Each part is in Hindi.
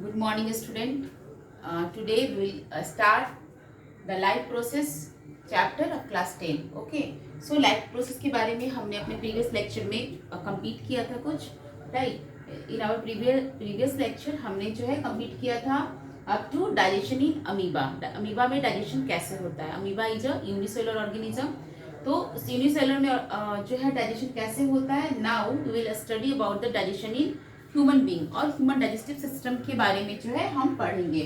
Good morning, student. Today we will start the life process chapter of class 10. Okay. So life process के बारे में हमने अपने previous lecture में complete किया था कुछ, right? In our previous lecture हमने जो है complete किया था up to digestion in amoeba. Amoeba में digestion कैसे होता है? Amoeba is a unicellular organism. तो यूनिसेलुलर में जो है डाइजेशन कैसे होता है. Now we will study about the digestion in human being और ह्यूमन डाइजेस्टिव सिस्टम के बारे में जो है हम पढ़ेंगे.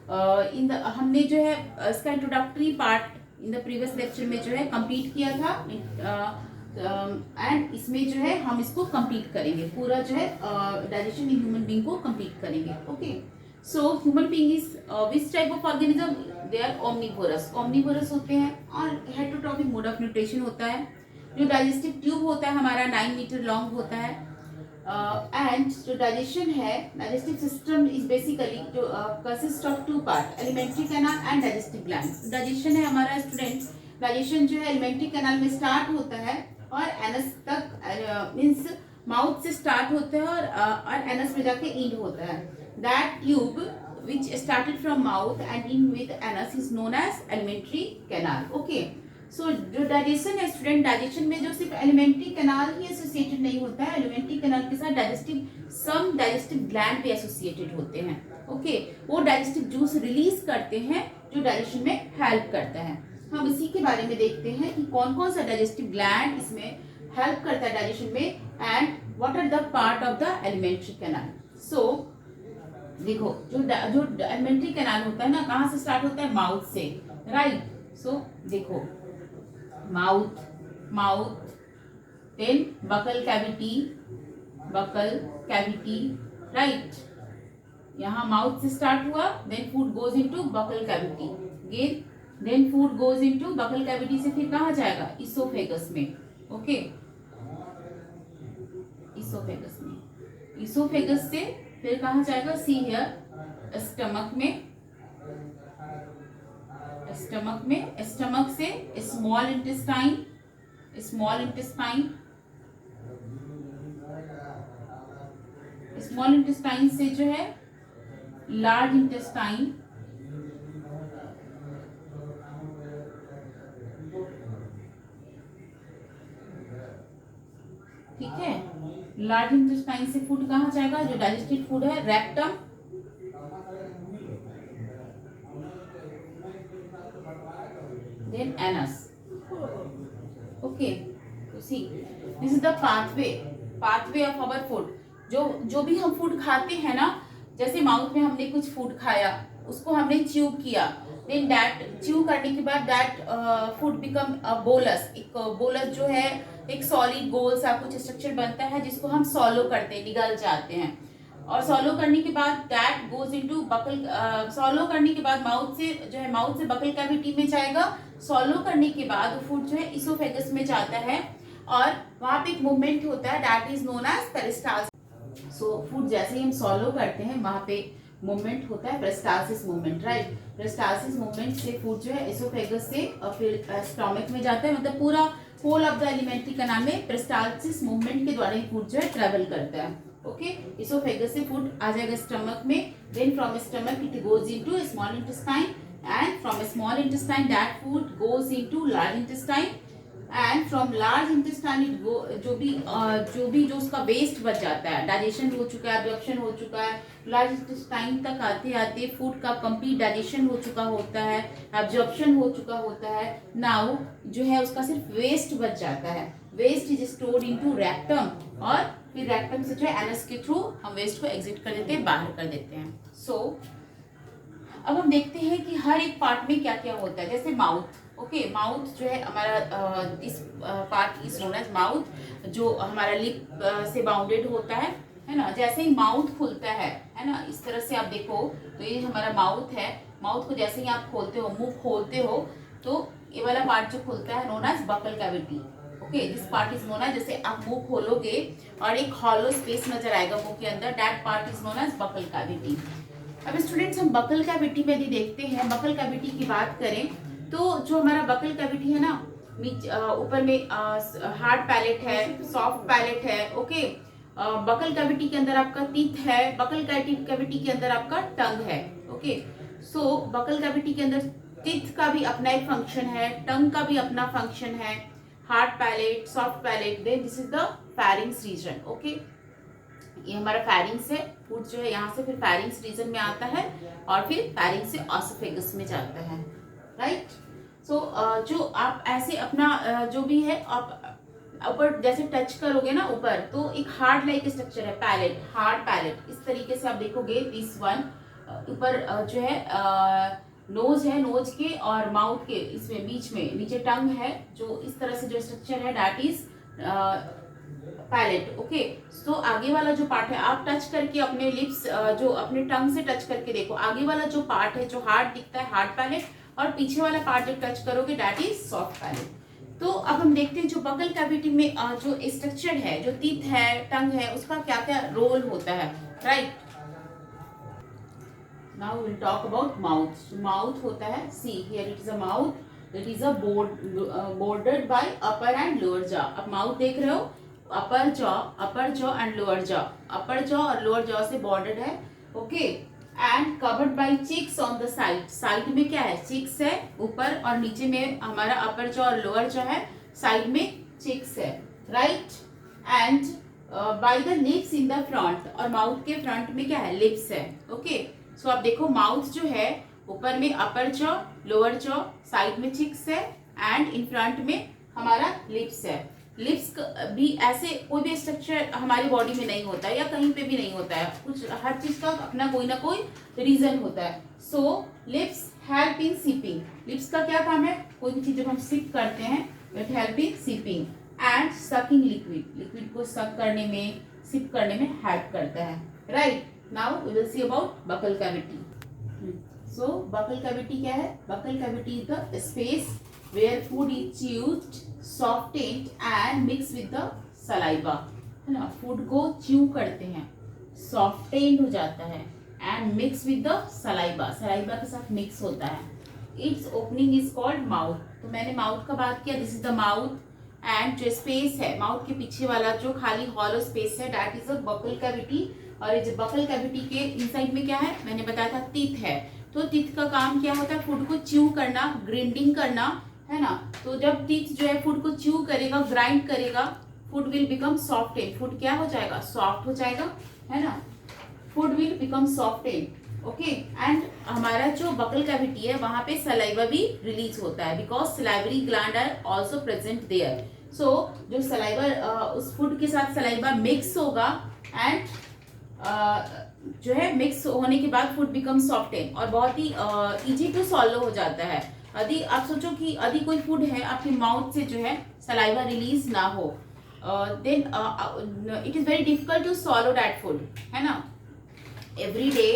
हमने जो है इसका introductory part in the previous lecture में जो है कंप्लीट किया था एंड इसमें जो है हम इसको कंप्लीट करेंगे. पूरा जो है डाइजेशन इन ह्यूमन बीइंग को कंप्लीट करेंगे. Okay. So human being is which type of organism? They are omnivorous. Omnivorous होते हैं और हेटरोट्रॉफिक मोड ऑफ न्यूट्रिशन होता है. जो डाइजेस्टिव ट्यूब होता है हमारा 9 मीटर लॉन्ग होता है. एंड जो डाइजेशन है, डाइजेस्टिव सिस्टम इज बेसिकली जो consist of two part, alimentary canal and digestive gland. Digestion है हमारा स्टूडेंट, डाइजेशन जो है एलिमेंट्री कैनाल में स्टार्ट होता है और एनस तक मीन्स माउथ से स्टार्ट होता है और एनस में जाके एंड होता है. That tube which started from mouth and in with anus is known as alimentary canal. Okay. So जो डाइजेशन है स्टूडेंट, डाइजेशन में जो सिर्फ एलिमेंट्री कैनाल ही एसोसिएटेड नहीं होता है, एलिमेंट्री कैनाल के साथ सम डाइजेस्टिव ग्लैंड भी एसोसिएटेड होते हैं. ओके. वो डाइजेस्टिव जूस रिलीज करते हैं जो डाइजेशन में हेल्प करता है. हम इसी के बारे में देखते हैं कि कौन कौन सा डाइजेस्टिव ग्लैंड इसमें हेल्प करता है डाइजेशन में and what are the part of the alimentary canal. So देखो जो एलिमेंट्री कैनाल होता है ना, कहाँ से स्टार्ट होता है? माउथ से, राइट. सो देखो mouth then buccal cavity, right. यहाँ माउथ से स्टार्ट हुआ, then food goes into buccal cavity, then food goes into buccal cavity से फिर कहाँ जाएगा? इसोफेगस में. ओके. इसोफेगस से फिर कहाँ जाएगा? सी हियर, स्टमक से स्मॉल इंटेस्टाइन से जो है लार्ज इंटेस्टाइन, ठीक है. लार्ज इंटेस्टाइन से फूड कहाँ जाएगा? जो डाइजेस्टेड फूड है रेक्टम, देन एनस. ओके. तो see this is the pathway of our food. जो भी हम फूड खाते हैं ना, जैसे माउथ में हमने कुछ फूड खाया, उसको हमने च्यू किया, देन दैट च्यू करने के बाद दैट फूड बिकम बोलस. एक बोलस जो है एक सॉलिड गोल सा कुछ स्ट्रक्चर बनता है जिसको हम सॉलो करते हैं, निगल जाते हैं. और सॉलो करने के बाद that goes into buccal. Swallow करने के बाद माउथ से बकल कैविटी में जाएगा. सॉलो करने के बाद फूड जो है इसोफेगस में जाता है और वहां पे एक मूवमेंट होता है that is known as peristalsis. So food जैसे ही हम सॉलो करते हैं वहां पे मूवमेंट होता है peristalsis movement, right. Peristalsis movement से फूड जो है इसोफेगस से और फिर स्टोमक में जाता है. मतलब पूरा whole of the alimentary canal में पेरिस्टाल्सिस मूवमेंट के द्वारा ही फूड जो है ट्रेवल करता है. ओके. इसोफेगस से फूड आ जाएगा स्टमक में, then from stomach it goes into small intestine and from small intestine that food goes into large intestine and from large intestine जो उसका वेस्ट बच जाता है, डाइजेशन हो चुका है, एब्जॉर्प्शन हो चुका है, लार्ज इंटेस्टाइन तक आते आते फूड का कंप्लीट डाइजेशन हो चुका होता है, एब्जॉर्प्शन हो चुका होता है. नाउ जो है उसका सिर्फ वेस्ट बच जाता है. Waste is stored into rectum और फिर रेक्टम से जो है एनस के थ्रू हम वेस्ट को एग्जिट कर देते हैं, बाहर कर देते हैं. सो अब हम देखते हैं कि हर एक पार्ट में क्या क्या होता है. जैसे माउथ. ओके. माउथ जो है हमारा this part is known as mouth, जो हमारा लिप से बाउंडेड होता है ना. जैसे ही माउथ खुलता है ना, इस तरह से आप देखो तो ये हमारा माउथ है. माउथ को जैसे ही आप खोलते हो, मुंह खोलते हो, तो ये वाला पार्ट जो खुलता है known as buccal cavity. Okay. This part is known as, जैसे आप मुंह खोलोगे और एक हॉलो स्पेस नजर आएगा मुंह के अंदर, that part is known as buccal cavity. अब स्टूडेंट्स हम बकल कैविटी में भी देखते हैं. बकल कैविटी की बात करें तो जो हमारा बकल कैविटी है ना, ऊपर में हार्ड पैलेट है, सॉफ्ट पैलेट है. ओके. बकल कैविटी के अंदर आपका टीथ है, बकल कैविटी के अंदर आपका टंग है। ओके, सो बकल कैविटी के अंदर टीथ का भी अपना एक फंक्शन है, टंग का भी अपना फंक्शन है, hard palate, soft palate, then this is the pharynx region. Okay, ये हमारा फेरिंग्स है, फूड जो है यहाँ से फिर फेरिंग्स रीजन में आता है और फिर फेरिंग्स से ऑसोफेगस में जाता है, राइट। सो जो आप ऐसे अपना जो भी है आप ऊपर जैसे टच करोगे ना ऊपर, तो एक हार्ड लाइक स्ट्रक्चर है, पैलेट, हार्ड पैलेट, इस तरीके से आप देखोगे। दिस वन ऊपर जो है नोज है, नोज के और माउथ के इसमें बीच में नीचे टंग है, जो इस तरह से जो स्ट्रक्चर है दैट इज पैलेट। ओके, तो आगे वाला जो पार्ट है आप टच करके अपने लिप्स जो अपने टंग से टच करके देखो, आगे वाला जो पार्ट है जो हार्ड दिखता है हार्ड पैलेट, और पीछे वाला पार्ट जब टच करोगे दैट इज सॉफ्ट पैलेट। तो अब हम देखते हैं जो बकल कैविटी में जो स्ट्रक्चर है, जो टीथ है, टंग है, उसका क्या क्या रोल होता है, right. Now will talk about mouth. Mouth होता है, see here it is a mouth, it is a bordered by upper and lower jaw। अब माउथ देख रहे हो, upper jaw and lower jaw, upper jaw और लोअर जॉ से बॉर्डर्ड है। Okay, and covered by cheeks on the side, side में क्या है, चिक्स है ऊपर, और नीचे में हमारा अपर जॉ और लोअर जॉ है, साइड में चिक्स है, right. And by the lips in the front, और माउथ के फ्रंट में क्या है, लिप्स है। ओके, सो आप देखो माउथ जो है ऊपर में अपर जॉ, लोअर जॉ, साइड में चिक्स है, एंड इन फ्रंट में हमारा लिप्स है। लिप्स भी ऐसे कोई भी स्ट्रक्चर हमारी बॉडी में नहीं होता है या कहीं पे भी नहीं होता है, कुछ हर चीज का अपना कोई ना कोई रीजन होता है। So lips help in sipping, lips का क्या काम है, कोई भी चीज जब हम सिप करते हैं it help in sipping, and sucking liquid, liquid को सक करने में, सिप करने में हेल्प करता है, right. Now we will see about buccal cavity. So buccal cavity क्या है, buccal cavity is the space where food is chewed, softened and mixed with the saliva, है ना, फूड को च्यू करते हैं, सॉफ्टेंड हो जाता है, and mix with the saliva, saliva के साथ मिक्स होता है। It's opening is called mouth. तो मैंने माउथ का बात किया, this is the mouth, and जो स्पेस है माउथ के पीछे वाला जो खाली हॉलो स्पेस है that is a buccal cavity. और इस बकल कैविटी के इनसाइड में क्या है, मैंने बताया था टीथ है। तो टीथ का काम क्या होता है, फूड को च्यू करना, ग्राइंडिंग करना, है ना। तो जब टीथ जो है फूड को च्यू करेगा, ग्राइंड करेगा, food will become soft and, food क्या हो जाएगा, सॉफ्ट हो जाएगा, है ना, food will become soft and. Okay, and हमारा जो बकल कैविटी है वहां पे सलाइवा भी रिलीज होता है, because salivary gland are also present there. So जो सलाइवा उस फूड के साथ सलाइवा मिक्स होगा, एंड जो है मिक्स होने के बाद फूड बिकम सॉफ्ट एंड, और बहुत ही इजी टू सॉल्व हो जाता है। यदि आप सोचो कि यदि कोई फूड है आपके माउथ से जो है सलाइवा रिलीज ना हो, then it is very difficult to swallow that food, है ना। एवरी डे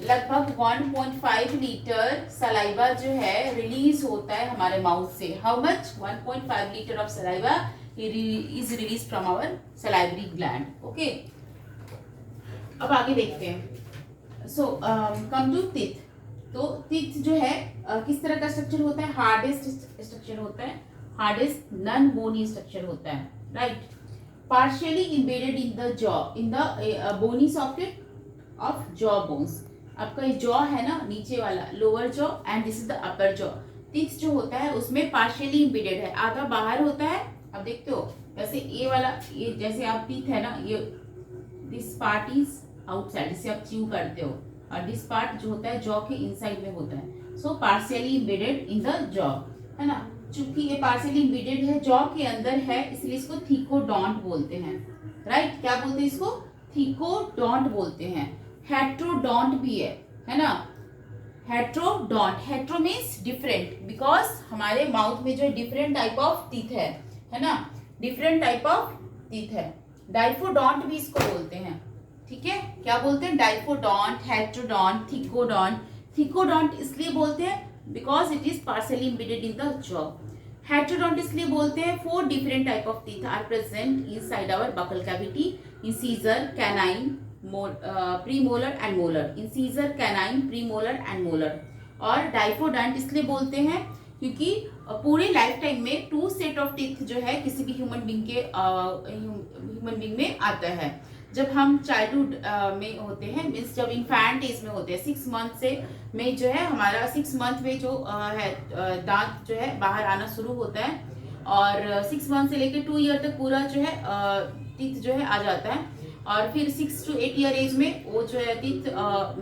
लगभग 1.5 लीटर सलाइवा जो है रिलीज होता है हमारे माउथ से। How much, 1.5 litre of saliva is release from our salivary gland. Okay, अब आगे देखते हैं। So come to teeth. तो टीथ जो है किस तरह का स्ट्रक्चर होता है, हार्डेस्ट स्ट्रक्चर होता है, हार्डेस्ट नॉन बोनी स्ट्रक्चर होता है, right. Partially embedded in the jaw, in the bony socket of jaw bones. आपका ये जॉ है ना नीचे वाला, lower jaw, and this is the upper jaw. Teeth जो होता है उसमें पार्शियली इम्बेडेड है, आधा बाहर होता है। अब देखते हो वैसे ये वाला, ये जैसे आप टीथ है ना, ये दिस पार्ट इज आउटसाइड, जिसे आप च्यू करते हो, और दिस पार्ट जो होता है जॉ के इनसाइड में होता है। So partially embedded in the jaw, है ना। चूंकि ये पार्शियली इम्बेडेड है, जॉ के अंदर है, इसलिए इसको थीकोडोंट बोलते हैं, राइट। क्या बोलते हैं इसको, थीकोडोंट बोलते हैं। हेट्रोडोंट भी है ना, heterodont, hetero means different, because हमारे माउथ में जो डिफरेंट टाइप ऑफ टीथ है ना, डिफरेंट टाइप ऑफ टीथ है। डाइफोडोंट भी इसको बोलते हैं, ठीक है। क्या बोलते हैं, डाइफोडोंट, हेट्रोडोंट, थीकोडोंट। थीकोडोंट इसलिए बोलते हैं because it is partially embedded in the jaw. Heterodont इसलिए बोलते हैं 4 different type of teeth are present inside our buccal cavity, incisor, canine, premolar and molar, incisor, canine, premolar and molar. और डाइफोडोंट इसलिए बोलते हैं क्योंकि पूरे लाइफ टाइम में 2 सेट ऑफ टीथ जो है किसी भी ह्यूमन बींग में आता है। जब हम चाइल्डहुड में होते हैं, मीन्स जब इन्फेंट एज में होते हैं, 6 मंथ से में जो है हमारा 6 मंथ में जो है दांत जो है बाहर आना शुरू होता है, और 6 मंथ से लेकर 2 ईयर तक पूरा जो है टीथ जो है आ जाता है, और फिर 6 to 8 ईयर एज में वो जो है टीथ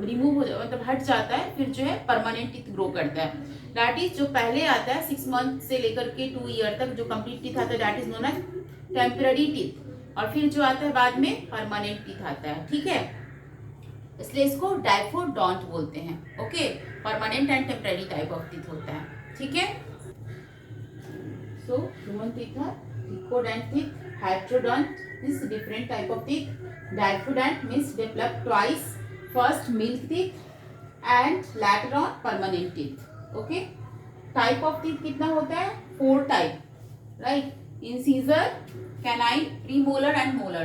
रिमूव हो मतलब हट जाता है, फिर जो है परमानेंट टीथ ग्रो करता है। दैट इज जो पहले आता है 6 मंथ से लेकर के 2 ईयर तक जो कंप्लीट टीथ आता है, that is known as temporary teeth, और फिर जो आता है बाद में परमानेंट टीथ आता है। ठीक है, इसलिए इसको डाइफोडोंट बोलते हैं। Okay, permanent and temporary type of teeth होता है। ठीक है, so human teeth are equidont teeth, heterodont means different type of teeth, diaphodont means develop twice, first milk teeth and later on permanent teeth. Okay, type of teeth कितना होता है? 4 type, right? Incisor, canine, premolar and molar.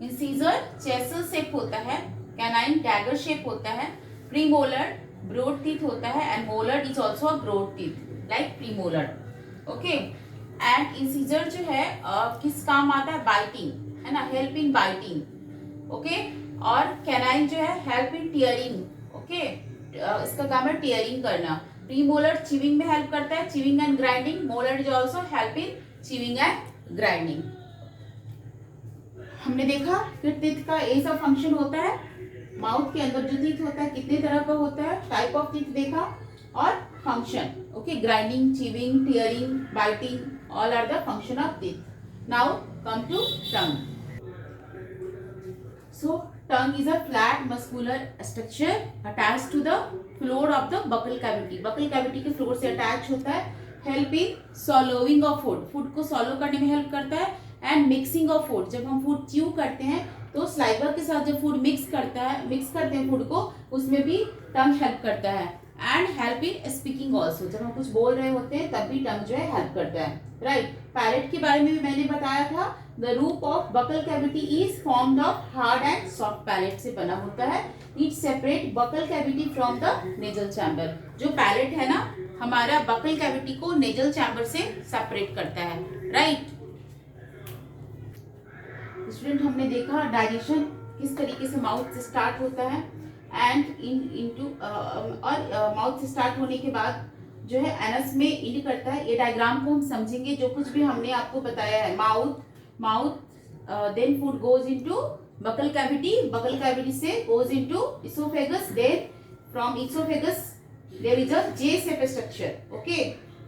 Incisor chisel shape होता है, canine dagger shape होता है, premolar broad teeth होता है, and molar is also a broad teeth like premolar. Okay, and incisor जो है किस काम आता है? बाइटिंग, है ना, हेल्प इन बाइटिंग। ओके, और कैनाइन जो है हेल्प इन टीयरिंग। ओके, इसका काम है टीयरिंग करना। प्रीमोलर चीविंग में हेल्प करता है, chewing and grinding. Molar is also help in chewing and grinding. हमने देखा कि टीथ का ऐसा फंक्शन होता है, माउथ के अंदर जो टीथ होता है कितने तरह का होता है, टाइप ऑफ टीथ देखा, और function. Okay, grinding, chewing, tearing, biting, all are the function of teeth. Now come to tongue. So tongue is a flat muscular structure attached to the floor of the buccal cavity. Buccal cavity के floor से attach होता है, help in swallowing of food. Food को swallow करने में help करता है, and mixing of food. जब हम food chew करते हैं तो saliva के साथ जब food mix करते हैं food को, उसमें भी tongue help करता है, and help in speaking also. जब हम कुछ बोल रहे होते हैं तब भी tongue जो है help करता है, right? पैलेट के बारे में भी मैंने बताया था। The roof of buccal cavity is formed of hard and soft palate से बना होता है। It separate buccal cavity from the nasal chamber. जो पैलेट है ना हमारा, buccal cavity को nasal chamber से सेपरेट करता है, right? स्टूडेंट, हमने देखा डाइजेशन किस तरीके से माउथ से स्टार्ट होता है, एंड इनटू और माउथ से स्टार्ट होने के बाद जो है एनस में इंड करता है। ये डायग्राम को हम समझेंगे, जो कुछ भी हमने आपको बताया है। Mouth then food goes into buccal cavity से goes into oesophagus, then from oesophagus there is a J shape structure, okay,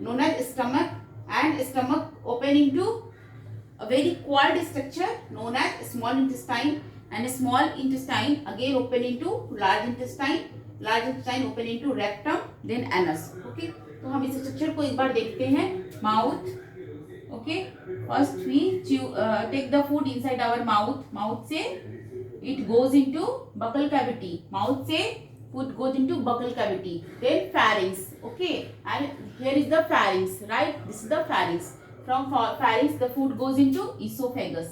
known as stomach, and stomach open into a very coiled structure known as small intestine, and small intestine again open into large intestine open into rectum, then anus. Okay, तो हम इस स्ट्रक्चर को एक बार देखते हैं। Mouth, okay, first we take the food inside our mouth से it goes into buccal cavity, mouth से food goes into buccal cavity, then pharynx, okay, and here is the pharynx, right? This is the pharynx. From pharynx the food goes into esophagus,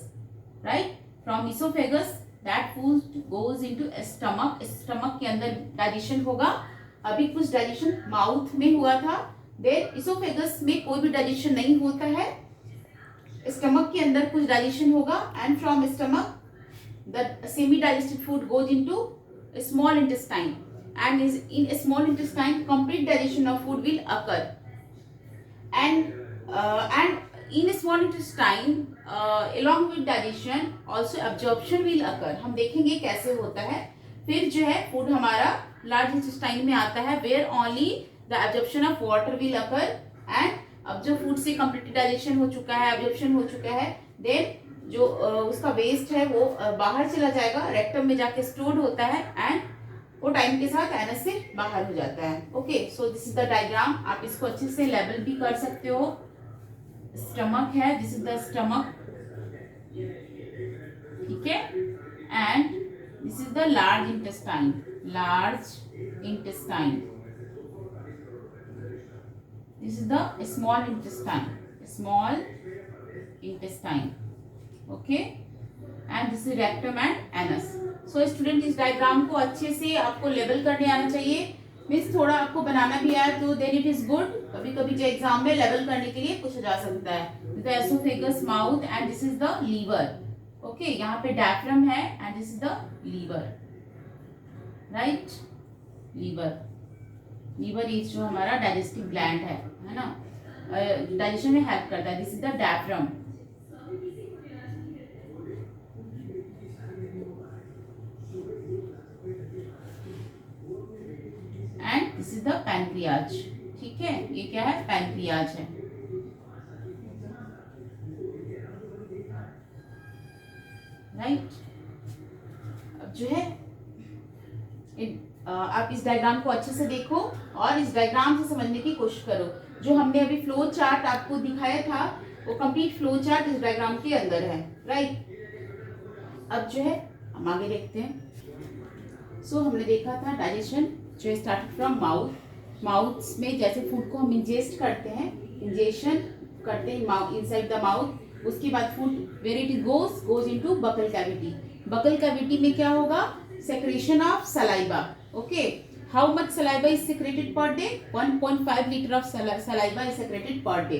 right? From esophagus that food goes into stomach. Stomach के अंदर डाइजेशन होगा। अभी कुछ डाइजेशन माउथ में हुआ था, देन esophagus में कोई भी डाइजेशन नहीं होता है, स्टमक के अंदर कुछ डाइजेशन होगा, and from stomach the semi digested food goes into small intestine, and is in small intestine complete digestion of food will occur, and in small intestine along with digestion also absorption will occur. हम देखेंगे कैसे होता है। फिर जो है फूड हमारा लार्ज इंटेस्टाइन में आता है, where only the absorption of water will occur, and अब जो फूड से कंप्लीट डाइजेशन हो चुका है, एब्जॉर्प्शन हो चुका है, देन जो उसका वेस्ट है वो बाहर चला जाएगा, रेक्टम में जाके स्टोर्ड होता है, एंड वो टाइम के साथ एनस से बाहर हो जाता है। Okay, so this is the diagram, आप इसको अच्छे से लेबल भी कर सकते हो। स्टमक है, दिस इज द स्टमक, ठीक है, and this is the large intestine, this is the small intestine, okay, and this is rectum and anus. So student, इस डायग्राम को अच्छे से आपको लेबल करने आना चाहिए। मीन्स थोड़ा आपको बनाना भी आए तो देन इट इज गुड। कभी कभी जो एग्जाम में लेवल करने के लिए पूछा जा सकता है। The oesophagus mouth and this is the liver. Okay, यहाँ पे डायफ्राम है and this is the liver, right. Liver, liver is जो हमारा डाइजेस्टिव ग्लैंड है ना, डाइजेशन में हेल्प करता है। This is the diaphragm. And this is the pancreas. ठीक है, ये क्या है? पैनक्रियाज है। राइट। अब जो है आप इस डायग्राम को अच्छे से देखो और इस डायग्राम से समझने की कोशिश करो। जो हमने अभी फ्लो चार्ट आपको दिखाया था वो कंप्लीट फ्लो चार्ट इस डायग्राम के अंदर है, राइट। अब जो है हम आगे देखते हैं। सो हमने देखा था डाइजेशन जो स्टार्ट फ्रॉम माउथ। माउथ में जैसे फूड को हम इंजेस्ट करते हैं, इंजेशन करते हैं इनसाइड द माउथ। उसके बाद food where it goes into buccal cavity. Buccal cavity में क्या होगा? Secretion of saliva. Okay, how much saliva is secreted per day? 1.5 litre of saliva is secreted per day.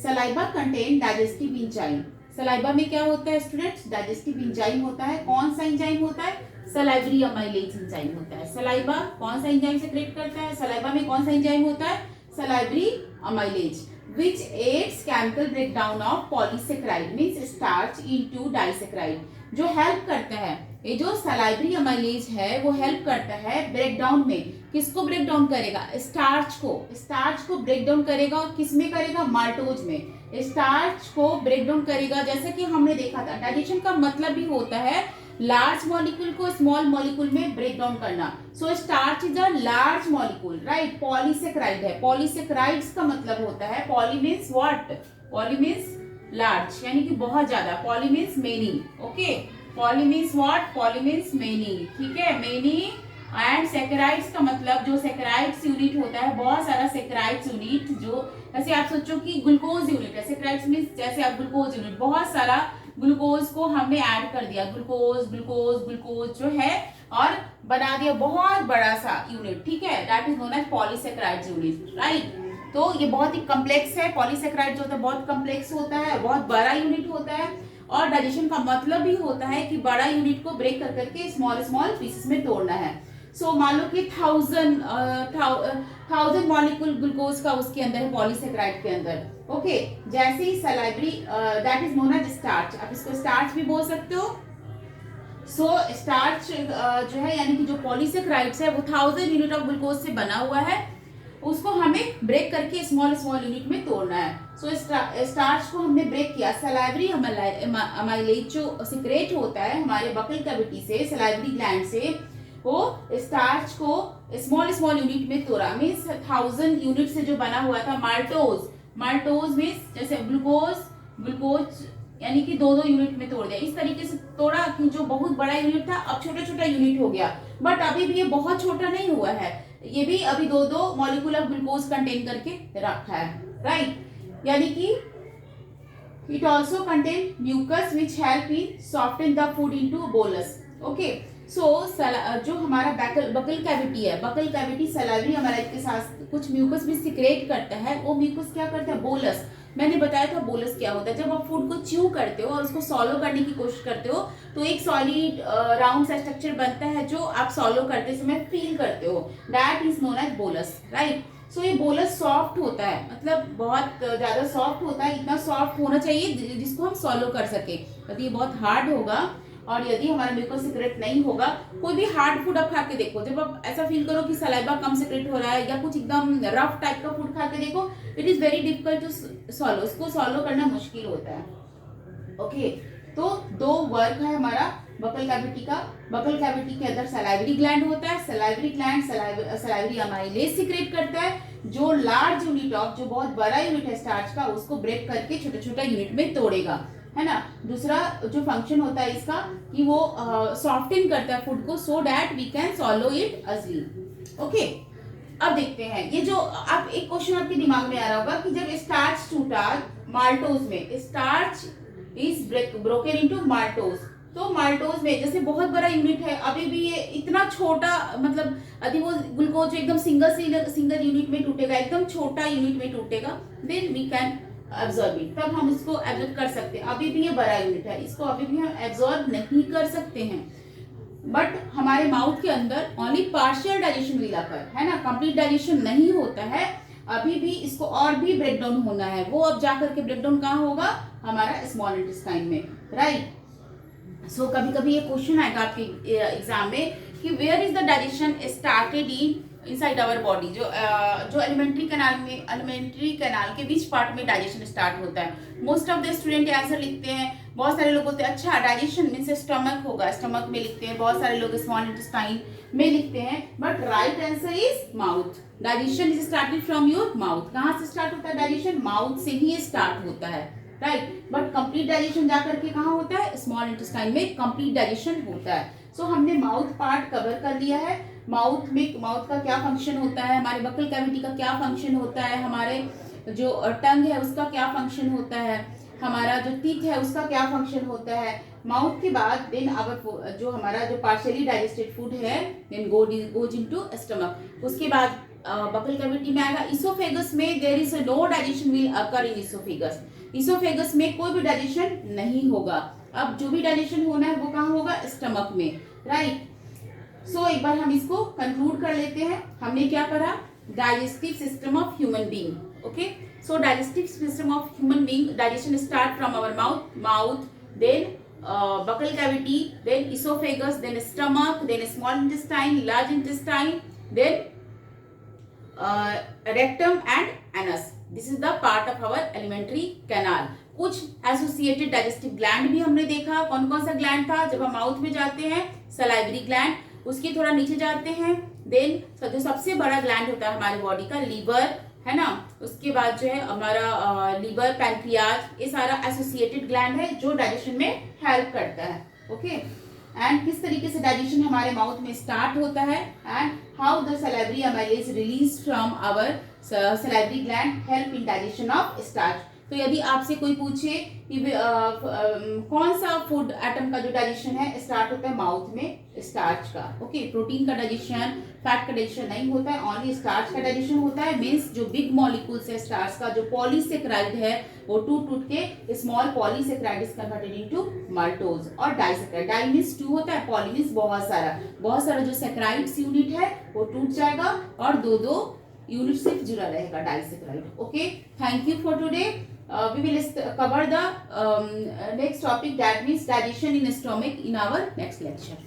Saliva contain digestive enzyme. Saliva में क्या होता है स्टूडेंट्स? डाइजेस्टिव एंजाइम होता है। कौन सा एंजाइम होता है? सलाइवरी अमाइलेज एंजाइम होता है। सलाइवा कौन सा एंजाइम सेक्रेट करता है? सलाइवा में कौन सा एंजाइम होता है? Salivary amylase which aids chemical breakdown of polysaccharide means starch into disaccharide। जो हेल्प करता है, ये जो सलाइवरी अमाइलेज है वो हेल्प करता है ब्रेकडाउन में। किसको ब्रेक डाउन करेगा? स्टार्च को। स्टार्च को ब्रेक डाउन करेगा और किस में करेगा? माल्टोज में। स्टार्च को ब्रेक डाउन करेगा। जैसे कि हमने देखा था डाइजेशन का मतलब भी होता है लार्ज मॉलिक्यूल को स्मॉल मॉलिक्यूल में ब्रेक डाउन करना। So starch is a large molecule, right. Polysaccharide है। पॉलीसेक्राइड्स का मतलब होता है, poly means what? Poly means large, यानी कि बहुत ज्यादा। Poly means many. Okay, poly means what? Poly means many. ठीक है, मेनी। एंड सेक्राइड्स का मतलब जो सेक्राइड्स यूनिट होता है, बहुत सारा सेक्राइड्स यूनिट, जो जैसे आप सोचो कि ग्लूकोज यूनिट है। सेक्राइड्स मीन्स जैसे आप ग्लूकोज यूनिट, बहुत सारा ग्लूकोज को हमने ऐड कर दिया, ग्लूकोज ग्लूकोज ग्लूकोज जो है, और बना दिया बहुत बड़ा सा यूनिट। ठीक है, that is known as polysaccharides unit, right. तो ये बहुत ही कम्प्लेक्स है। पॉलीसेक्राइड जो होता है बहुत कम्प्लेक्स होता है, बहुत बड़ा यूनिट होता है। और डाइजेशन का मतलब भी होता है कि बड़ा यूनिट को ब्रेक कर करके स्मॉल स्मॉल पीसेस में तोड़ना है। सो मान लो कि 1000 मॉलिक्यूल ग्लूकोज का उसके अंदर है, पॉलीसेक्राइड के अंदर। ओके, जैसे ही salivary that is known as starch. आप इसको स्टार्च भी बोल सकते हो। सो स्टार्च जो है यानी कि जो पॉलीसेक्राइड्स है वो 1000 यूनिट ऑफ ग्लूकोज से बना हुआ है। उसको हमें ब्रेक करके स्मॉल स्मॉल यूनिट में तोड़ना है। सो स्टार्च को हमने ब्रेक किया। सलाइवरी अमाइलेज जो सिक्रेट होता है हमारे बकल कैविटी से, सलाइवरी ग्लैंड से, वो स्टार्च को स्मॉल स्मॉल यूनिट में तोड़ा। मीन्स 1000 यूनिट से जो बना हुआ था माल्टोज। माल्टोज मीन्स जैसे ग्लूकोज ग्लूकोज यानी कि 2-2 यूनिट में तोड़ दिया। इस तरीके से तोड़ा कि जो बहुत बड़ा यूनिट था अब छोटा छोटा यूनिट हो गया। बट अभी भी ये बहुत छोटा नहीं हुआ है, ये भी अभी 2-2 मॉलिक्यूल ऑफ ग्लूकोज कंटेन करके रखा है, राइट। यानी कि it also contain mucus which help in soften the food into bolus. Okay, so जो हमारा बकल कैविटी है, बकल कैविटी सलाइवरी अमाइलेज के साथ कुछ म्यूकस भी सिक्रेट करता है। वो म्यूकस क्या करता है? बोलस। मैंने बताया था बोलस क्या होता है। जब आप फूड को च्यू करते हो और उसको सॉलो करने की कोशिश करते हो तो एक सॉलिड राउंड सा स्ट्रक्चर बनता है जो आप सॉलो करते समय फील करते हो। That is known as bolus, right. So ये बोलस सॉफ्ट होता है, मतलब बहुत ज्यादा सॉफ्ट होता है। इतना सॉफ्ट होना चाहिए जिसको हम सॉलो कर सके। यदि ये बहुत हार्ड होगा और यदि हमारा म्यूकस सिक्रेट नहीं होगा, कोई भी हार्ड फूड आप खा के देखो, जब आप ऐसा फील करो कि सलाइवा कम सिक्रेट हो रहा है या कुछ एकदम रफ टाइप का फूड खा के देखो, it is very difficult to swallow. इसको सॉलो करना मुश्किल होता है। ओके, तो 2 वर्क है हमारा बकल कैविटी का। बकल कैविटी के अंदर सलाइवरी ग्लैंड होता है। Salivary gland salivary amylase secrete करता है, जो लार्ज यूनिट ऑफ, जो बहुत बड़ा यूनिट है स्टार्च का, उसको ब्रेक करके छोटा छोटा यूनिट में तोड़ेगा, है ना। दूसरा जो फंक्शन होता है इसका कि वो सॉफ्टन करता है फूड को, so that we can swallow it easily. Okay, अब देखते हैं ये जो आप एक क्वेश्चन आपके दिमाग में आ रहा होगा कि जब स्टार्च टूटा माल्टोज में, starch is broken into maltose, तो माल्टोज में जैसे बहुत बड़ा यूनिट है, अभी भी ये इतना छोटा, मतलब यदि वो ग्लूकोज एकदम सिंगल यूनिट में टूटेगा, एकदम छोटा यूनिट में टूटेगा, then we can absorb it, तब हम इसको एब्जॉर्ब कर सकते हैं। अभी भी ये बड़ा यूनिट है, इसको अभी भी हम एब्जॉर्ब नहीं कर सकते हैं। बट हमारे माउथ के अंदर ओनली पार्शियल डाइजेशन विल अकर, है ना, कंप्लीट डाइजेशन नहीं होता है, अभी भी इसको और भी ब्रेक डाउन होना है। वो अब जाकर के ब्रेक डाउन कहाँ होगा, हमारा स्मॉल इंटेस्टाइन में, राइट। सो कभी कभी ये क्वेश्चन आएगा आपके एग्जाम में कि where is the digestion started inside our body, जो एलिमेंट्री कैनाल के बीच पार्ट में डाइजेशन स्टार्ट होता है। Most of the student answer लिखते हैं, बहुत सारे लोग बोलते हैं अच्छा डाइजेशन मीन्स स्टमक होगा, स्टमक में लिखते हैं, बहुत सारे लोग स्मॉल इंटेस्टाइन में लिखते हैं, but right answer is mouth. Digestion is started from your mouth. कहाँ से स्टार्ट होता है डाइजेशन, माउथ से ही स्टार्ट होता है, राइट। बट कंप्लीट डाइजेशन जाकर के कहाँ होता है, स्मॉल इंटेस्टाइन में कंप्लीट डाइजेशन होता है। सो हमने माउथ पार्ट कवर कर लिया है। माउथ का क्या फंक्शन होता है, हमारे बकल कैविटी का क्या फंक्शन होता है, हमारे जो टंग है उसका क्या फंक्शन होता है, हमारा जो टीथ है उसका क्या फंक्शन होता है। माउथ के बाद देन आवर जो हमारा जो पार्शियली डाइजेस्टेड फूड है देन गोज इनटू स्टमक। उसके बाद बकल कैविटी में आएगा। इसोफेगस में there is no digestion will occur in oesophagus. Oesophagus में कोई भी डाइजेशन नहीं होगा। अब जो भी डाइजेशन होना है वो कहाँ होगा, स्टमक में, राइट। सो एक बार हम इसको कंक्लूड कर लेते हैं। हमने क्या पढ़ा, digestive system of human being, okay. So digestive system of human being, digestion start from our mouth, then buccal cavity, then esophagus, then stomach, then small intestine, large intestine, then rectum and anus. This is the part of our alimentary canal. कुछ एसोसिएटेड डाइजेस्टिव ग्लैंड भी हमने देखा। कौन कौन सा ग्लैंड था, जब हम माउथ में जाते हैं सलाइवरी ग्लैंड, उसके थोड़ा नीचे जाते हैं देन जो सबसे बड़ा ग्लैंड होता है हमारे बॉडी का, लीवर, है ना। उसके बाद जो है हमारा लीवर, पैंक्रियाज, ये सारा एसोसिएटेड ग्लैंड है जो डाइजेशन में हेल्प करता है, ओके। एंड किस तरीके से डाइजेशन हमारे माउथ में स्टार्ट होता है, and how the salivary amylase release from our salivary gland help in digestion of starch. तो यदि आपसे कोई पूछे कि कौन सा फूड एटम का जो डाइजेशन है स्टार्ट होता है माउथ में, स्टार्च का, ओके। प्रोटीन का डाइजेशन, फैट का डाइजेशन नहीं होता है, ओनली स्टार्च का डाइजेशन होता है। मीन्स जो बिग मॉलिक्यूल्स है स्टार्च का, जो पॉलीसेक्राइड है वो टूट के small polysaccharide is converted into maltose और डाइसेक्राइड। डाई मीन्स 2 होता है, पॉली मीन्स बहुत सारा जो सेक्राइड्स यूनिट है वो टूट जाएगा और दो यूनिट सिर्फ जुड़ा रहेगा, disaccharide, okay. Thank you for today. We will cover the next topic, that means digestion in stomach, in our next lecture.